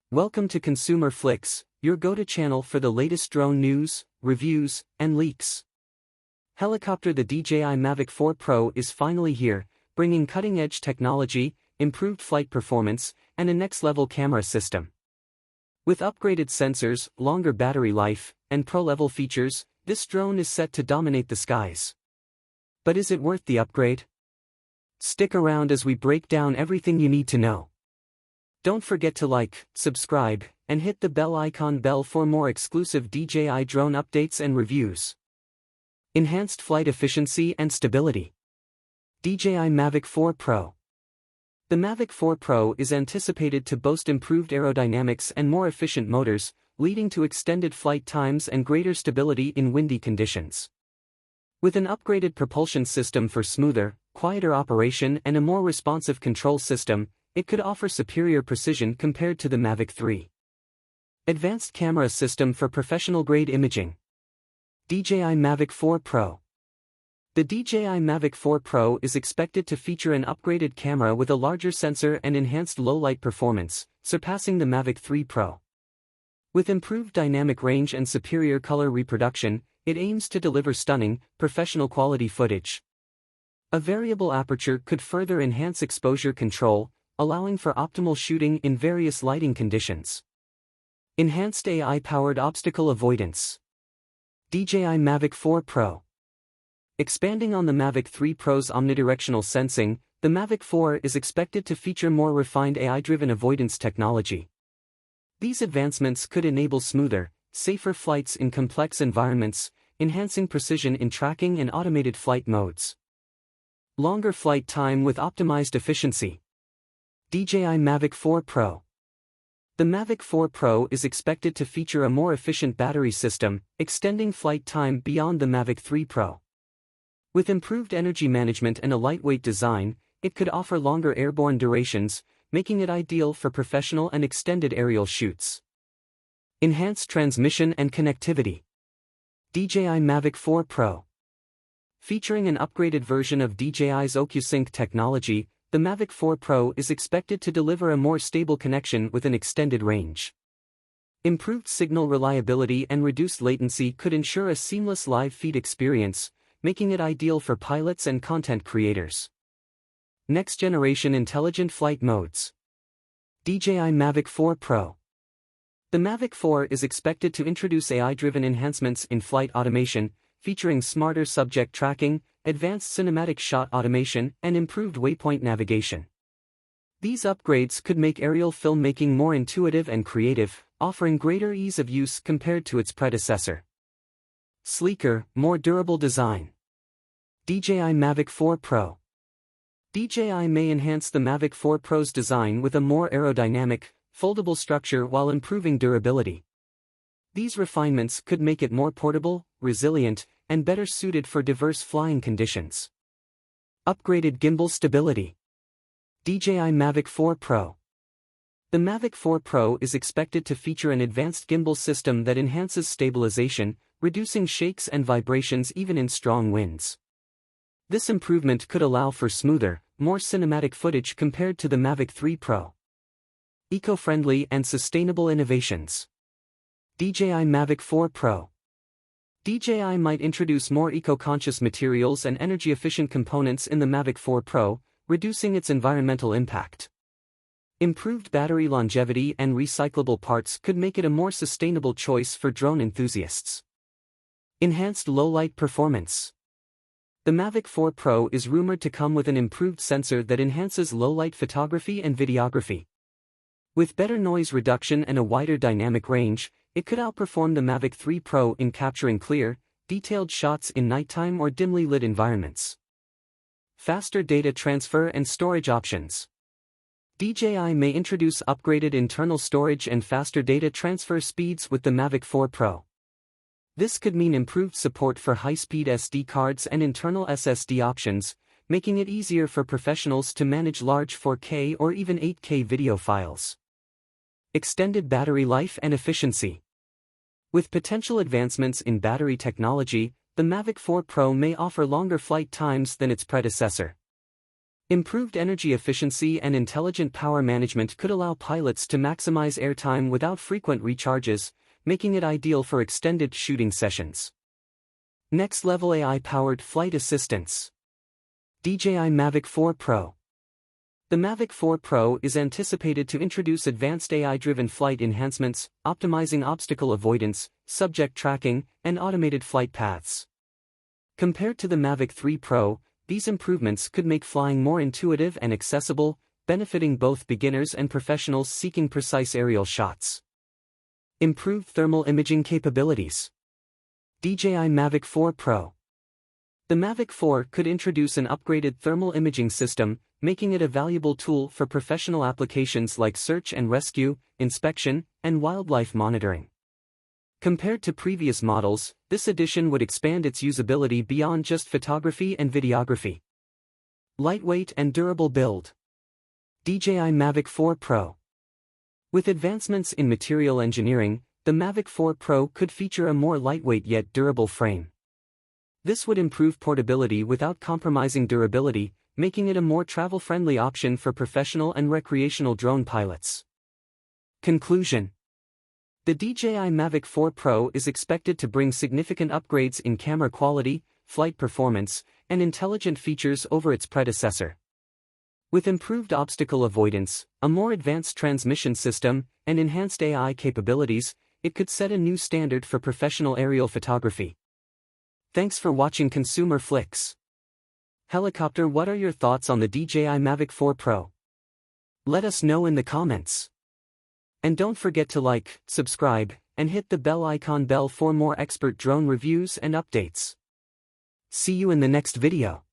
Welcome to Consumer Flix, your go-to channel for the latest drone news, reviews, and leaks. Helicopter: the DJI Mavic 4 Pro is finally here, bringing cutting-edge technology, improved flight performance, and a next-level camera system. With upgraded sensors, longer battery life, and pro-level features, this drone is set to dominate the skies. But is it worth the upgrade? Stick around as we break down everything you need to know. Don't forget to like, subscribe, and hit the bell icon for more exclusive DJI drone updates and reviews. Enhanced flight efficiency and stability. DJI Mavic 4 Pro. The Mavic 4 Pro is anticipated to boast improved aerodynamics and more efficient motors, leading to extended flight times and greater stability in windy conditions. With an upgraded propulsion system for smoother, quieter operation and a more responsive control system, it could offer superior precision compared to the Mavic 3. Advanced camera system for professional-grade imaging. DJI Mavic 4 Pro. The DJI Mavic 4 Pro is expected to feature an upgraded camera with a larger sensor and enhanced low-light performance, surpassing the Mavic 3 Pro. With improved dynamic range and superior color reproduction, it aims to deliver stunning, professional-quality footage. A variable aperture could further enhance exposure control, allowing for optimal shooting in various lighting conditions. Enhanced AI-powered obstacle avoidance. DJI Mavic 4 Pro. Expanding on the Mavic 3 Pro's omnidirectional sensing, the Mavic 4 is expected to feature more refined AI-driven avoidance technology. These advancements could enable smoother, safer flights in complex environments, enhancing precision in tracking and automated flight modes. Longer flight time with optimized efficiency. DJI Mavic 4 Pro. The Mavic 4 Pro is expected to feature a more efficient battery system, extending flight time beyond the Mavic 3 Pro. With improved energy management and a lightweight design, it could offer longer airborne durations, making it ideal for professional and extended aerial shoots. Enhanced transmission and connectivity. DJI Mavic 4 Pro. Featuring an upgraded version of DJI's OcuSync technology, the Mavic 4 Pro is expected to deliver a more stable connection with an extended range. Improved signal reliability and reduced latency could ensure a seamless live feed experience, making it ideal for pilots and content creators. Next-generation intelligent flight modes. DJI Mavic 4 Pro. The Mavic 4 is expected to introduce AI-driven enhancements in flight automation, featuring smarter subject tracking, advanced cinematic shot automation, and improved waypoint navigation. These upgrades could make aerial filmmaking more intuitive and creative, offering greater ease of use compared to its predecessor. Sleeker, more durable design. DJI Mavic 4 Pro. DJI may enhance the Mavic 4 Pro's design with a more aerodynamic, foldable structure while improving durability. These refinements could make it more portable, resilient, and better suited for diverse flying conditions. Upgraded gimbal stability. DJI Mavic 4 Pro. The Mavic 4 Pro is expected to feature an advanced gimbal system that enhances stabilization, reducing shakes and vibrations even in strong winds. This improvement could allow for smoother, more cinematic footage compared to the Mavic 3 Pro. Eco-friendly and sustainable innovations. DJI Mavic 4 Pro. DJI might introduce more eco-conscious materials and energy-efficient components in the Mavic 4 Pro, reducing its environmental impact. Improved battery longevity and recyclable parts could make it a more sustainable choice for drone enthusiasts. Enhanced low-light performance. The Mavic 4 Pro is rumored to come with an improved sensor that enhances low-light photography and videography. With better noise reduction and a wider dynamic range, it could outperform the Mavic 3 Pro in capturing clear, detailed shots in nighttime or dimly lit environments. Faster data transfer and storage options. DJI may introduce upgraded internal storage and faster data transfer speeds with the Mavic 4 Pro. This could mean improved support for high-speed SD cards and internal SSD options, making it easier for professionals to manage large 4K or even 8K video files. Extended battery life and efficiency. With potential advancements in battery technology, the Mavic 4 Pro may offer longer flight times than its predecessor. Improved energy efficiency and intelligent power management could allow pilots to maximize airtime without frequent recharges, making it ideal for extended shooting sessions. Next-level AI-powered flight assistance. DJI Mavic 4 Pro. The Mavic 4 Pro is anticipated to introduce advanced AI-driven flight enhancements, optimizing obstacle avoidance, subject tracking, and automated flight paths. Compared to the Mavic 3 Pro, these improvements could make flying more intuitive and accessible, benefiting both beginners and professionals seeking precise aerial shots. Improved thermal imaging capabilities. DJI Mavic 4 Pro. The Mavic 4 could introduce an upgraded thermal imaging system, making it a valuable tool for professional applications like search and rescue, inspection, and wildlife monitoring. Compared to previous models, this addition would expand its usability beyond just photography and videography. Lightweight and durable build. DJI Mavic 4 Pro. With advancements in material engineering, the Mavic 4 Pro could feature a more lightweight yet durable frame. This would improve portability without compromising durability, making it a more travel-friendly option for professional and recreational drone pilots. Conclusion. The DJI Mavic 4 Pro is expected to bring significant upgrades in camera quality, flight performance, and intelligent features over its predecessor. With improved obstacle avoidance, a more advanced transmission system, and enhanced AI capabilities, it could set a new standard for professional aerial photography. Thanks for watching Consumer Flix. Helicopter, what are your thoughts on the DJI Mavic 4 Pro? Let us know in the comments. And don't forget to like, subscribe, and hit the bell icon for more expert drone reviews and updates. See you in the next video.